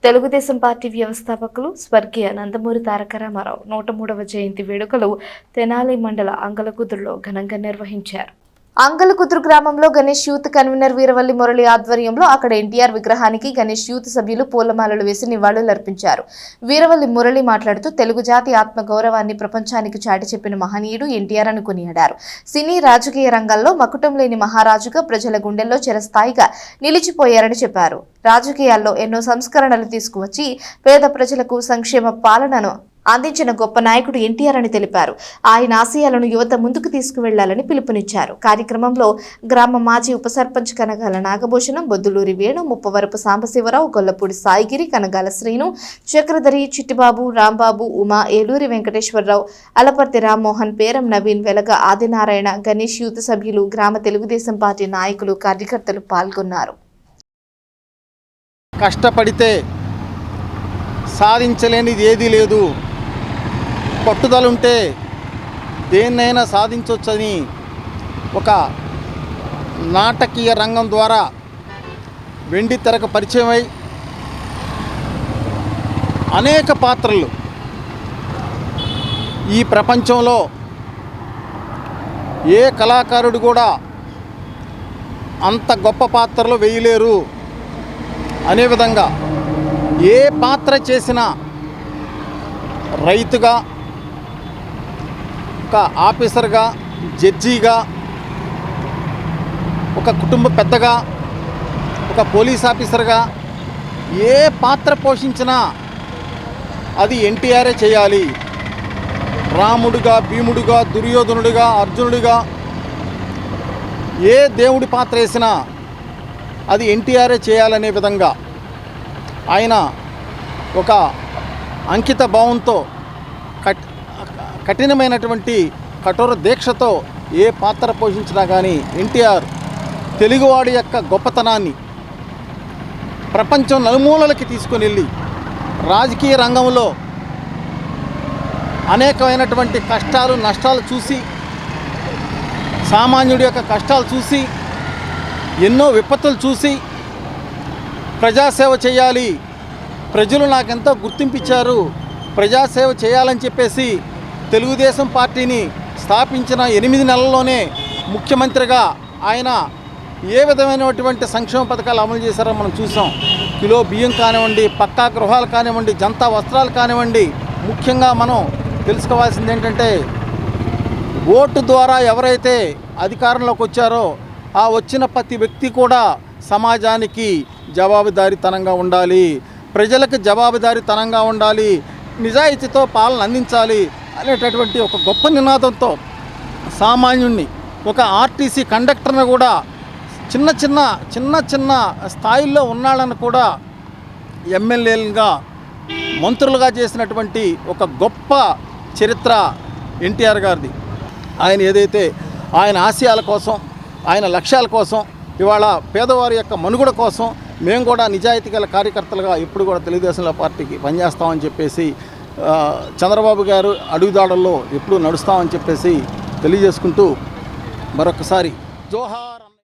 Telugu Desam party వ్యవస్థాపకులు స్వర్గీయ నందమూరి తారక రామారావు 103వ జయంతి వేడుకలు తెనాలి మండల అంగలకుదురులో ఘనంగా నిర్వహించారు. అంగలకుదురు గ్రామంలో గణేష్ యూత్ కన్వీనర్ వీరవల్లి మురళి ఆధ్వర్యంలో అక్కడ ఎన్టీఆర్ విగ్రహానికి గణేష్ యూత్ సభ్యులు పూలమాలలు వేసి నివాళులర్పించారు. వీరవల్లి మురళి మాట్లాడుతూ తెలుగు జాతి ఆత్మ గౌరవాన్ని ప్రపంచానికి చాటి చెప్పిన మహనీయుడు ఎన్టీఆర్ అని కొనియాడారు. సినీ రాజకీయ రంగాల్లో మకుటం లేని మహారాజుగా ప్రజల గుండెల్లో చిరస్థాయిగా నిలిచిపోయారని చెప్పారు. రాజకీయాల్లో ఎన్నో సంస్కరణలు తీసుకువచ్చి పేద ప్రజలకు సంక్షేమ పాలనను అందించిన గొప్ప నాయకుడు ఎన్టీఆర్ అని తెలిపారు. ఆయన ఆశయాలను యువత ముందుకు తీసుకువెళ్లాలని పిలుపునిచ్చారు. కార్యక్రమంలో గ్రామ మాజీ ఉప సర్పంచ్ కనగాల నాగభూషణం, బొద్దులూరి వేణు, ముప్పవరపు సాంబశివరావు, గొల్లపూడి సాయిగిరి, కనగాల శ్రీను, చక్రధరి, చిట్టిబాబు, రాంబాబు, ఉమా, ఏలూరి వెంకటేశ్వరరావు, అలపర్తి రామ్మోహన్, పేరం నవీన్, వెలగ ఆదినారాయణ, గణేష్ యూత్ సభ్యులు, గ్రామ తెలుగుదేశం పార్టీ నాయకులు, కార్యకర్తలు పాల్గొన్నారు. కష్టపడితే సాధించలేనిది ఏదీ లేదు, పట్టుదలుంటే దేన్నైనా సాధించవచ్చని ఒక నాటకీయ రంగం ద్వారా వెండి తెరకు పరిచయమై అనేక పాత్రలు ఈ ప్రపంచంలో ఏ కళాకారుడు కూడా అంత గొప్ప పాత్రలు వేయలేరు అనే విధంగా ఏ పాత్ర చేసినా రైతుగా, ఒక ఆఫీసర్గా, జడ్జిగా, ఒక కుటుంబ పెద్దగా, ఒక పోలీస్ ఆఫీసర్గా ఏ పాత్ర పోషించినా అది ఎన్టీఆరే చేయాలి. రాముడుగా, భీముడుగా, దుర్యోధనుడిగా, అర్జునుడిగా ఏ దేవుడి పాత్ర వేసినా అది ఎన్టీఆరే చేయాలనే విధంగా ఆయన ఒక అంకిత భావంతో కఠినమైనటువంటి కఠోర దీక్షతో ఏ పాత్ర పోషించినా కానీ ఎన్టీఆర్ తెలుగువాడి యొక్క గొప్పతనాన్ని ప్రపంచం నలుమూలలకి తీసుకొని వెళ్ళి రాజకీయ రంగంలో అనేకమైనటువంటి కష్టాలు నష్టాలు చూసి, సామాన్యుడి యొక్క కష్టాలు చూసి, ఎన్నో విపత్తులు చూసి ప్రజాసేవ చేయాలి, ప్రజలు నాకెంతో గుర్తింపిచ్చారు, ప్రజాసేవ చేయాలని చెప్పేసి తెలుగుదేశం పార్టీని స్థాపించిన 8 నెలల్లోనే ముఖ్యమంత్రిగా ఆయన ఏ విధమైనటువంటి సంక్షేమ పథకాలు అమలు చేశారో మనం చూసాం. కిలో బియ్యం కానివ్వండి, పక్కా గృహాలు కానివ్వండి, జనతా వస్త్రాలు కానివ్వండి. ముఖ్యంగా మనం తెలుసుకోవాల్సింది ఏంటంటే, ఓటు ద్వారా ఎవరైతే అధికారంలోకి వచ్చారో ఆ వచ్చిన ప్రతి వ్యక్తి కూడా సమాజానికి జవాబుదారీతనంగా ఉండాలి, ప్రజలకు జవాబుదారీతనంగా ఉండాలి, నిజాయితీతో పాలన అందించాలి అనేటటువంటి ఒక గొప్ప నినాదంతో సామాన్యుణ్ణి, ఒక ఆర్టీసీ కండక్టర్ని కూడా చిన్న చిన్న స్థాయిల్లో ఉన్నాళ్ళని కూడా ఎమ్మెల్యేలుగా, మంత్రులుగా చేసినటువంటి ఒక గొప్ప చరిత్ర ఎన్టీఆర్ గారిది. ఆయన ఏదైతే ఆయన ఆశయాల కోసం, ఆయన లక్ష్యాల కోసం, ఇవాళ పేదవారి యొక్క మనుగడ కోసం మేము కూడా నిజాయితీ గల కార్యకర్తలుగా ఎప్పుడు కూడా తెలుగుదేశంలో పార్టీకి పనిచేస్తామని చెప్పేసి, చంద్రబాబు గారు అడుగుదాడల్లో ఎప్పుడు నడుస్తామని చెప్పేసి తెలియజేసుకుంటూ మరొకసారి జోహార్.